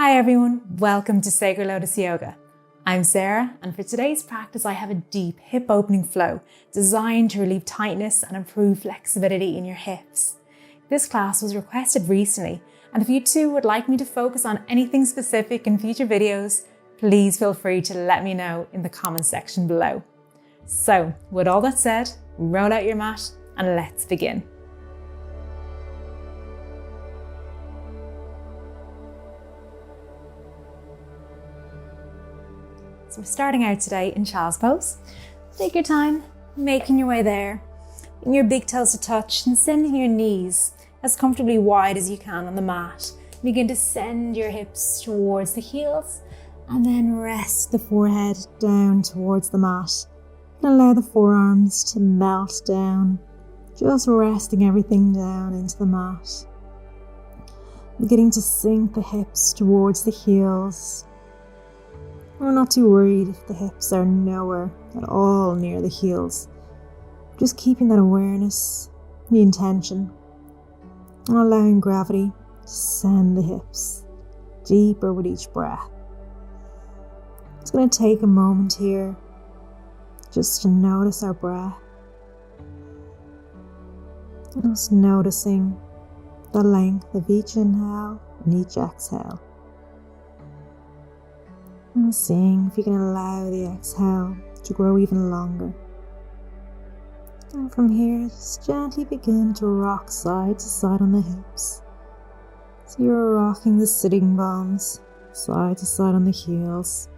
Hi everyone, welcome to Sacred Lotus Yoga. I'm Sarah, and for today's practice I have a deep hip opening flow designed to relieve tightness and improve flexibility in your hips. This class was requested recently, and if you too would like me to focus on anything specific in future videos, please feel free to let me know in the comments section below. So, with all that said, roll out your mat and let's begin. So we're starting out today in child's pose. Take your time, making your way there. Bring your big toes to touch and sending your knees as comfortably wide as you can on the mat. Begin to send your hips towards the heels and then rest the forehead down towards the mat. And allow the forearms to melt down, just resting everything down into the mat. Beginning to sink the hips towards the heels. We're not too worried if the hips are nowhere at all near the heels. Just keeping that awareness, the intention, and allowing gravity to send the hips deeper with each breath. It's going to take a moment here just to notice our breath. Just noticing the length of each inhale and each exhale. And seeing if you can allow the exhale to grow even longer. And from here, just gently begin to rock side to side on the hips. So you're rocking the sitting bones side to side on the heels.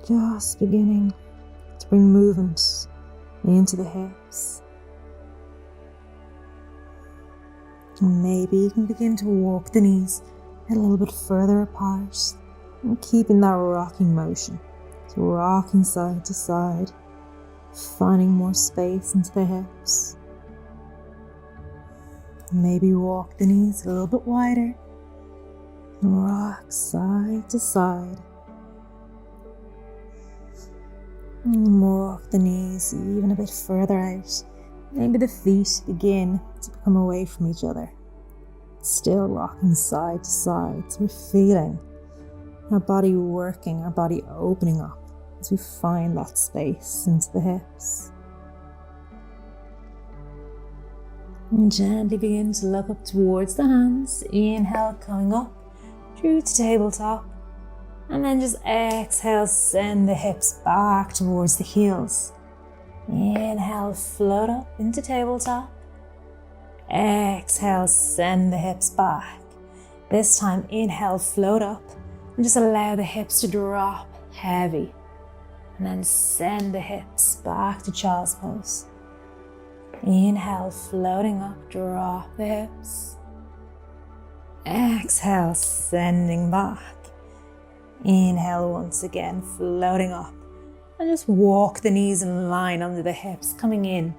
Just beginning to bring movement into the hips. And maybe you can begin to walk the knees a little bit further apart. And keeping that rocking motion, so rocking side to side, finding more space into the hips. Maybe walk the knees a little bit wider, and rock side to side. And walk the knees even a bit further out. Maybe the feet begin to come away from each other. Still rocking side to side, so we're feeling our body working, our body opening up as we find that space into the hips. And gently begin to look up towards the hands. Inhale, coming up through to tabletop. And then just exhale, send the hips back towards the heels. Inhale, float up into tabletop. Exhale, send the hips back. This time, inhale, float up. And just allow the hips to drop heavy. And then send the hips back to child's pose. Inhale, floating up, drop the hips. Exhale, sending back. Inhale once again, floating up. And just walk the knees in line under the hips, coming in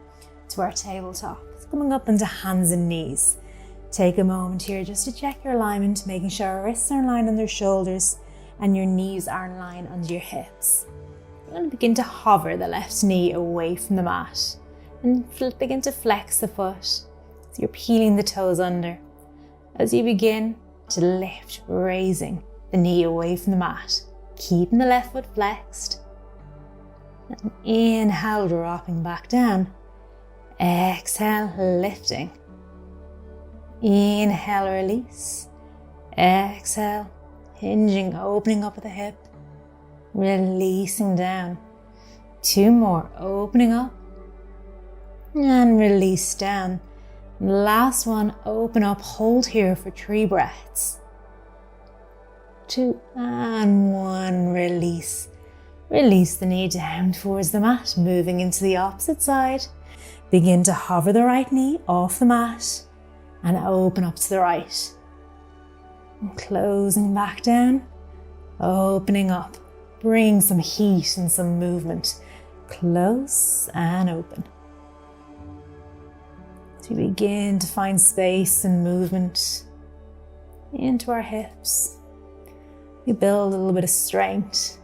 to our tabletop. It's coming up into hands and knees. Take a moment here just to check your alignment, making sure our wrists are in line under shoulders and your knees are in line under your hips. You're going to begin to hover the left knee away from the mat and begin to flex the foot. So you're peeling the toes under. As you begin to lift, raising the knee away from the mat, keeping the left foot flexed. And inhale, dropping back down. Exhale, lifting. Inhale, release. Exhale, hinging, opening up at the hip. Releasing down. Two more, opening up. And release down. Last one, open up, hold here for 3 breaths. 2 and 1, release. Release the knee down towards the mat, moving into the opposite side. Begin to hover the right knee off the mat. And open up to the right. And closing back down. Opening up. Bring some heat and some movement. Close and open. So we begin to find space and movement into our hips. We build a little bit of strength.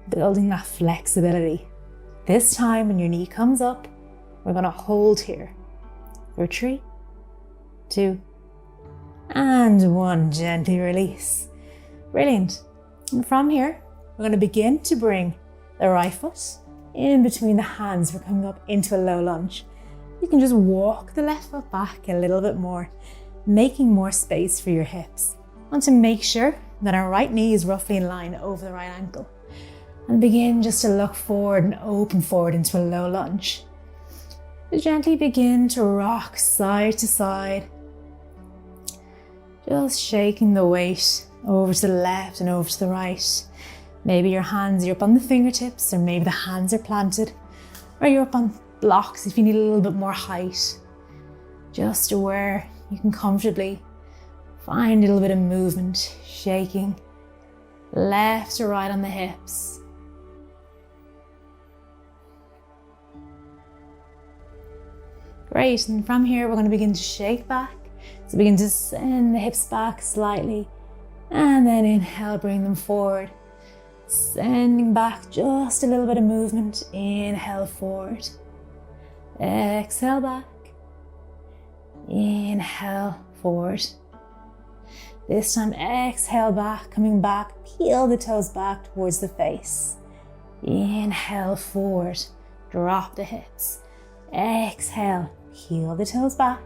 Building that flexibility. This time when your knee comes up, we're going to hold here. For 3, 2, And one, gently release. Brilliant. And from here, we're going to begin to bring the right foot in between the hands. We're coming up into a low lunge. You can just walk the left foot back a little bit more, making more space for your hips. Want to make sure that our right knee is roughly in line over the right ankle. And begin just to look forward and open forward into a low lunge. Gently begin to rock side to side. Just shaking the weight over to the left and over to the right. Maybe your hands are up on the fingertips, or maybe the hands are planted, or you're up on blocks if you need a little bit more height. Just where you can comfortably find a little bit of movement, shaking left to right on the hips. Great, and from here we're going to begin to shake back. So begin to send the hips back slightly, and then inhale, bring them forward. Sending back just a little bit of movement. Inhale forward. Exhale back. Inhale forward. This time exhale back, coming back, peel the toes back towards the face. Inhale forward, drop the hips. Exhale, peel the toes back.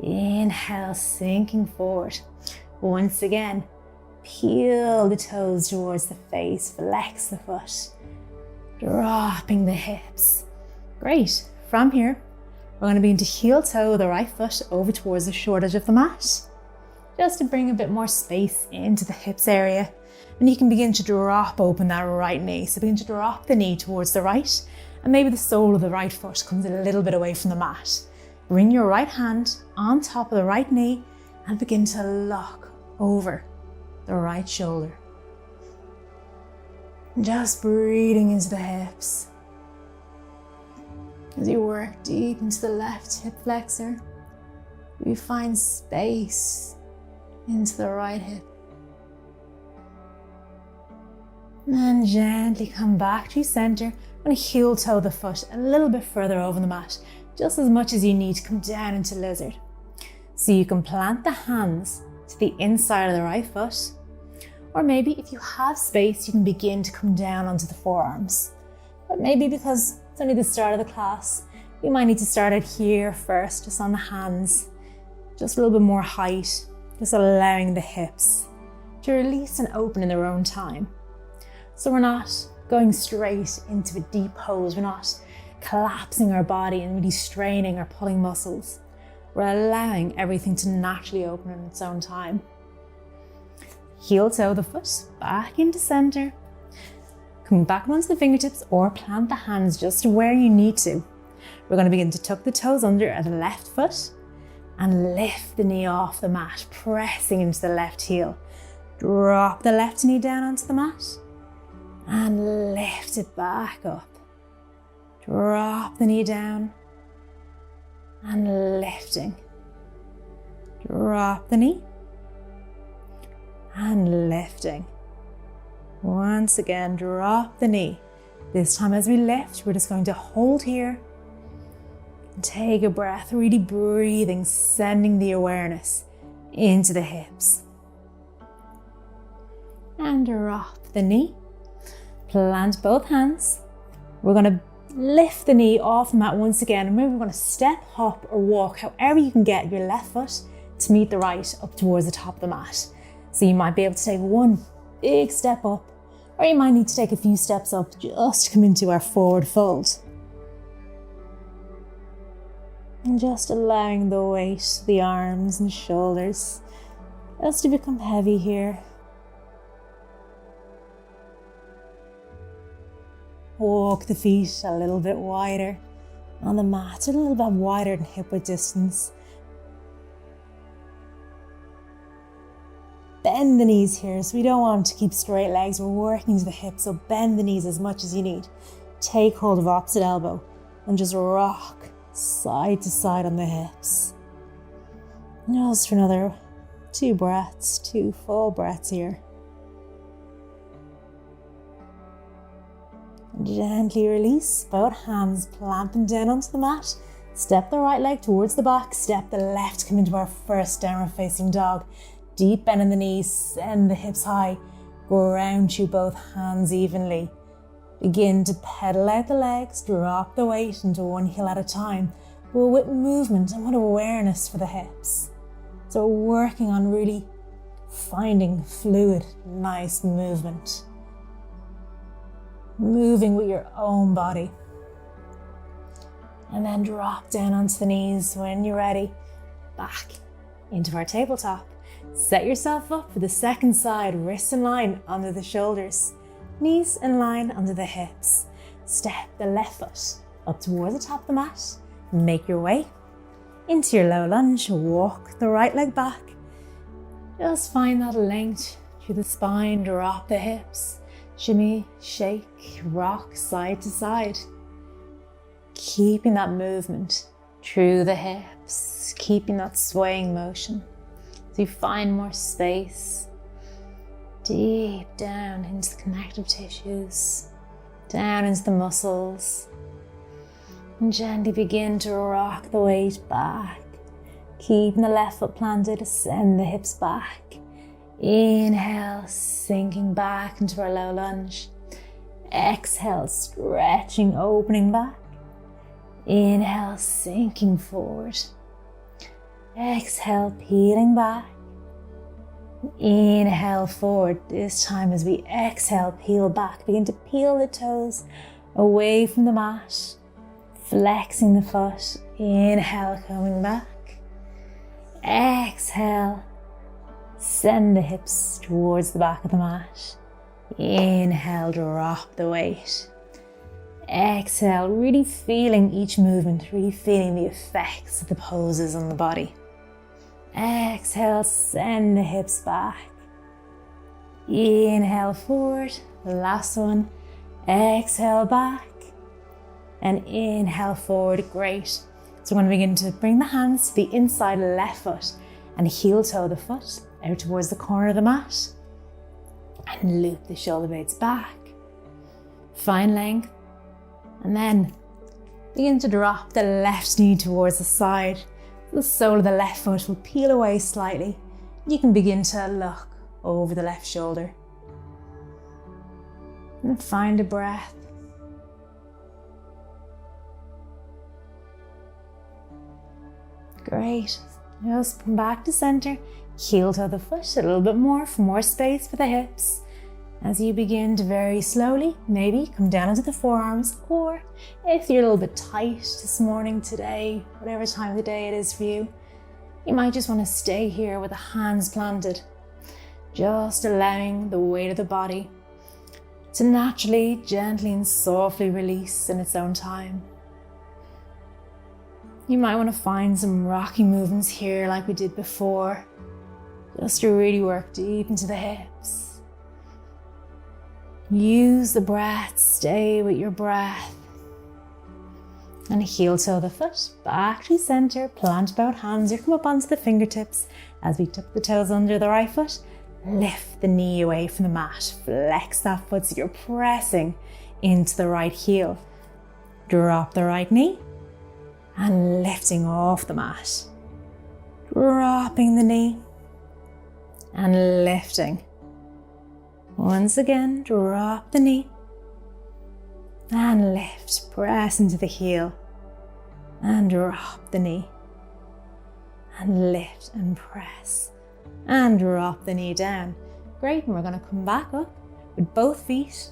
Inhale, sinking forward. Once again, peel the toes towards the face, flex the foot, dropping the hips. Great. From here, we're going to begin to heel toe the right foot over towards the short edge of the mat, just to bring a bit more space into the hips area. And you can begin to drop open that right knee. So begin to drop the knee towards the right, and maybe the sole of the right foot comes a little bit away from the mat. Bring your right hand on top of the right knee and begin to lock over the right shoulder. Just breathing into the hips. As you work deep into the left hip flexor, you find space into the right hip. And then gently come back to center. I'm going to heel toe the foot a little bit further over the mat, just as much as you need to come down into lizard. So you can plant the hands to the inside of the right foot, or maybe if you have space, you can begin to come down onto the forearms. But maybe because it's only the start of the class, you might need to start out here first, just on the hands, just a little bit more height, just allowing the hips to release and open in their own time. So we're not going straight into a deep pose. We're not collapsing our body and really straining or pulling muscles. We're allowing everything to naturally open in its own time. Heel toe the foot back into center. Coming back onto the fingertips, or plant the hands just where you need to. We're going to begin to tuck the toes under at the left foot and lift the knee off the mat, pressing into the left heel. Drop the left knee down onto the mat and lift it back up. Drop the knee down and lifting. Drop the knee and lifting. Once again, drop the knee. This time as we lift, we're just going to hold here and take a breath, really breathing, sending the awareness into the hips. And drop the knee. Plant both hands. We're going to lift the knee off the mat once again. And maybe we're going to step, hop or walk, however you can get your left foot to meet the right up towards the top of the mat. So you might be able to take one big step up, or you might need to take a few steps up just to come into our forward fold. And just allowing the weight, the arms and shoulders, just to become heavy here. Walk the feet a little bit wider on the mat, a little bit wider than hip width distance. Bend the knees here, so we don't want to keep straight legs. We're working to the hips, so bend the knees as much as you need. Take hold of opposite elbow and just rock side to side on the hips. Just for another 2 breaths, 2 full breaths here. Gently release both hands, plant them down onto the mat Step the right leg towards the back, step the left, come into our first downward facing dog. Deep bend in the knees, send the hips high, ground through both hands evenly. Begin to pedal out the legs, drop the weight into one heel at a time, but with movement and with awareness for the hips. So we're working on really finding fluid, nice movement. Moving with your own body. And then drop down onto the knees when you're ready. Back into our tabletop. Set yourself up for the second side, wrists in line under the shoulders, knees in line under the hips. Step the left foot up towards the top of the mat. Make your way into your low lunge. Walk the right leg back. Just find that length through the spine. Drop the hips. Shimmy, shake, rock side to side. Keeping that movement through the hips, keeping that swaying motion. So you find more space deep down into the connective tissues, down into the muscles, and gently begin to rock the weight back. Keeping the left foot planted, send the hips back. Inhale, sinking back into our low lunge. Exhale, stretching, opening back. Inhale, sinking forward. Exhale, peeling back. Inhale forward. This time as we exhale, peel back. Begin to peel the toes away from the mat. Flexing the foot. Inhale, coming back. Exhale. Send the hips towards the back of the mat. Inhale, drop the weight. Exhale, really feeling each movement, really feeling the effects of the poses on the body. Exhale, send the hips back. Inhale forward, the last one. Exhale back and inhale forward. Great. So we're going to begin to bring the hands to the inside left foot and heel toe the foot out towards the corner of the mat and loop the shoulder blades back. Find length. And then begin to drop the left knee towards the side. The sole of the left foot will peel away slightly. You can begin to look over the left shoulder. And find a breath. Great. Just come back to center. Heel toe the foot a little bit more for more space for the hips. As you begin to very slowly, maybe come down into the forearms, or if you're a little bit tight this morning, today, whatever time of the day it is for you, you might just want to stay here with the hands planted, just allowing the weight of the body to naturally, gently and softly release in its own time. You might want to find some rocking movements here like we did before, just to really work deep into the hips. Use the breath, stay with your breath. And heel toe the foot, back to center, plant both hands, or come up onto the fingertips as we tuck the toes under the right foot. Lift the knee away from the mat, flex that foot so you're pressing into the right heel. Drop the right knee and lifting off the mat. Dropping the knee and lifting. Once again, drop the knee and lift, press into the heel and drop the knee and lift and press and drop the knee down. Great, and we're going to come back up with both feet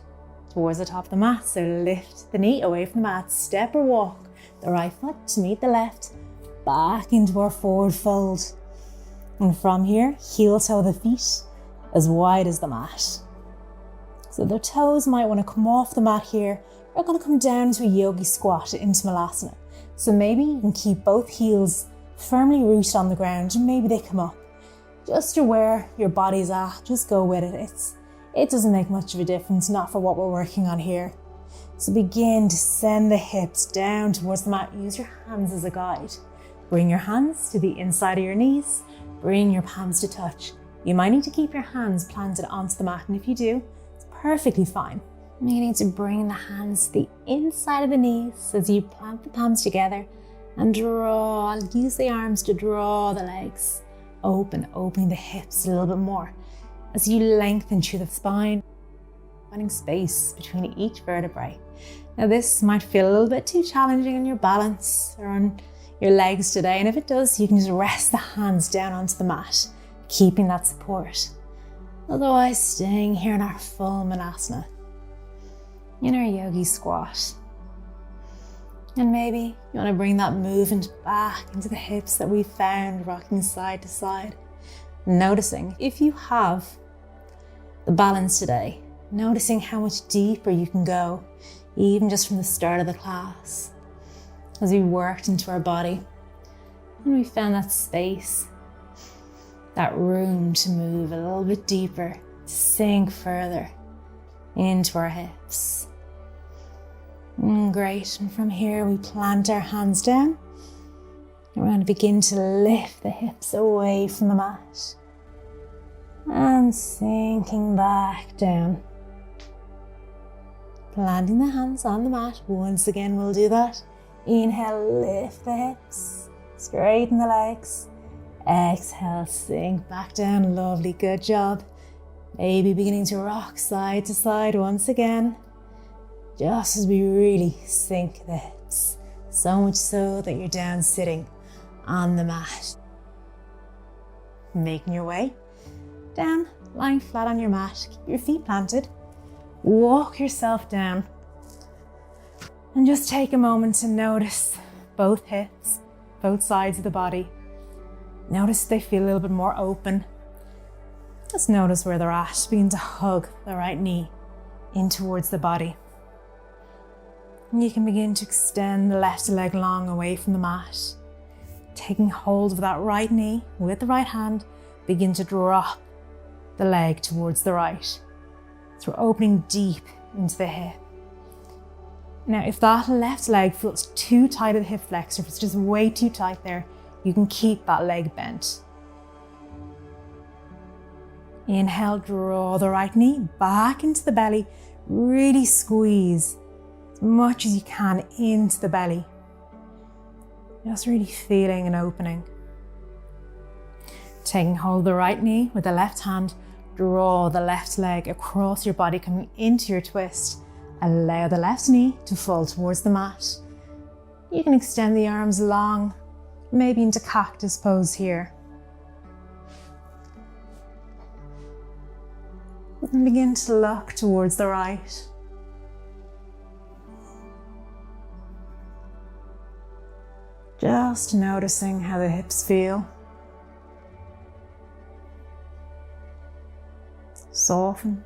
towards the top of the mat. So lift the knee away from the mat, step or walk the right foot to meet the left, back into our forward fold. And from here, heel toe the feet as wide as the mat. So the toes might want to come off the mat here. We're going to come down to a yogi squat into malasana. So maybe you can keep both heels firmly rooted on the ground and maybe they come up. Just to where your body's at, just go with it. It doesn't make much of a difference, not for what we're working on here. So begin to send the hips down towards the mat. Use your hands as a guide. Bring your hands to the inside of your knees. Bring your palms to touch. You might need to keep your hands planted onto the mat, and if you do, perfectly fine. You need to bring the hands to the inside of the knees as you plant the palms together and draw. Use the arms to draw the legs open, opening the hips a little bit more as you lengthen through the spine, finding space between each vertebrae. Now this might feel a little bit too challenging on your balance or on your legs today, and if it does, you can just rest the hands down onto the mat, keeping that support. Otherwise, staying here in our full Manasana, in our Yogi squat. And maybe you want to bring that movement back into the hips that we found, rocking side to side. Noticing if you have the balance today, noticing how much deeper you can go, even just from the start of the class, as we worked into our body. And we found that space, that room to move a little bit deeper, to sink further into our hips. Great, and from here we plant our hands down. And we're going to begin to lift the hips away from the mat. And sinking back down. Planting the hands on the mat. Once again, we'll do that. Inhale, lift the hips. Straighten the legs. Exhale, sink back down. Lovely, good job. Maybe beginning to rock side to side once again. Just as we really sink the hips. So much so that you're down sitting on the mat. Making your way down, lying flat on your mat. Keep your feet planted. Walk yourself down. And just take a moment to notice both hips, both sides of the body. Notice they feel a little bit more open. Just notice where they're at. Begin to hug the right knee in towards the body. And you can begin to extend the left leg long away from the mat. Taking hold of that right knee with the right hand, begin to drop the leg towards the right. So we're opening deep into the hip. Now, if that left leg feels too tight at the hip flexor, if it's just way too tight there, you can keep that leg bent. Inhale, draw the right knee back into the belly. Really squeeze as much as you can into the belly. Just really feeling an opening. Taking hold of the right knee with the left hand, draw the left leg across your body, coming into your twist. Allow the left knee to fall towards the mat. You can extend the arms long, maybe into cactus pose here. And begin to look towards the right. Just noticing how the hips feel. Soften.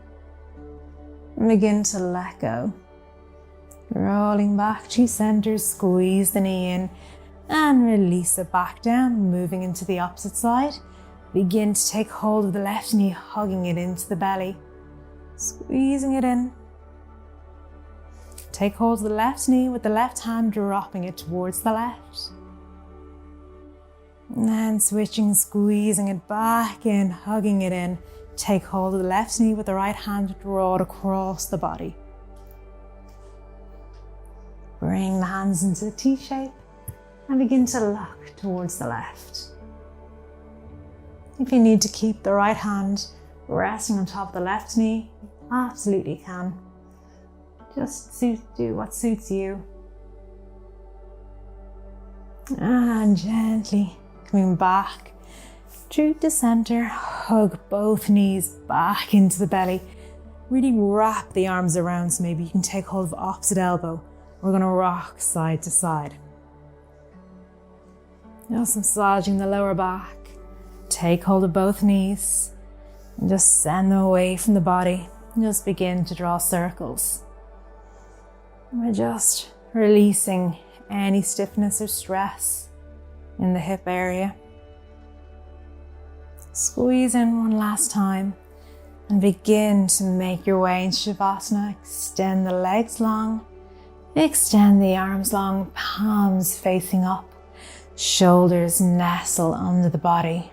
And begin to let go. Rolling back to center, squeeze the knee in and release it back down, moving into the opposite side. Begin to take hold of the left knee, hugging it into the belly, squeezing it in. Take hold of the left knee with the left hand, dropping it towards the left. And then switching, squeezing it back in, hugging it in. Take hold of the left knee with the right hand, draw it across the body. Bring the hands into the T shape and begin to look towards the left. If you need to keep the right hand resting on top of the left knee, absolutely can. Just do what suits you. And gently coming back through to center, hug both knees back into the belly. Really wrap the arms around, so maybe you can take hold of the opposite elbow. We're going to rock side to side. Just massaging the lower back. Take hold of both knees and just send them away from the body. And just begin to draw circles. We're just releasing any stiffness or stress in the hip area. Squeeze in one last time and begin to make your way into Shavasana. Extend the legs long, extend the arms long, palms facing up, shoulders nestle under the body.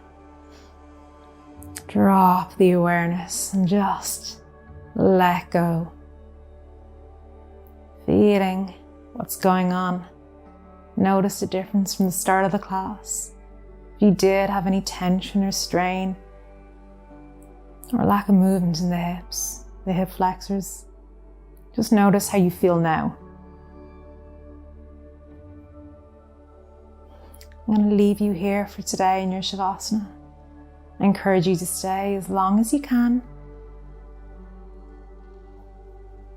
Drop the awareness and just let go. Feeling what's going on Notice the difference from the start of the class. If you did have any tension or strain, or lack of movement in the hips, the hip flexors, just notice how you feel now. I'm going to leave you here for today in your Shavasana. I encourage you to stay as long as you can.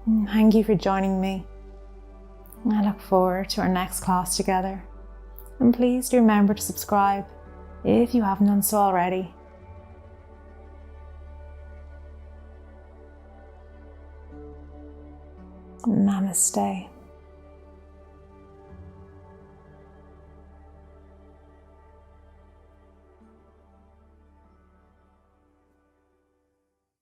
And thank you for joining me. I look forward to our next class together. And please do remember to subscribe if you haven't done so already. Namaste.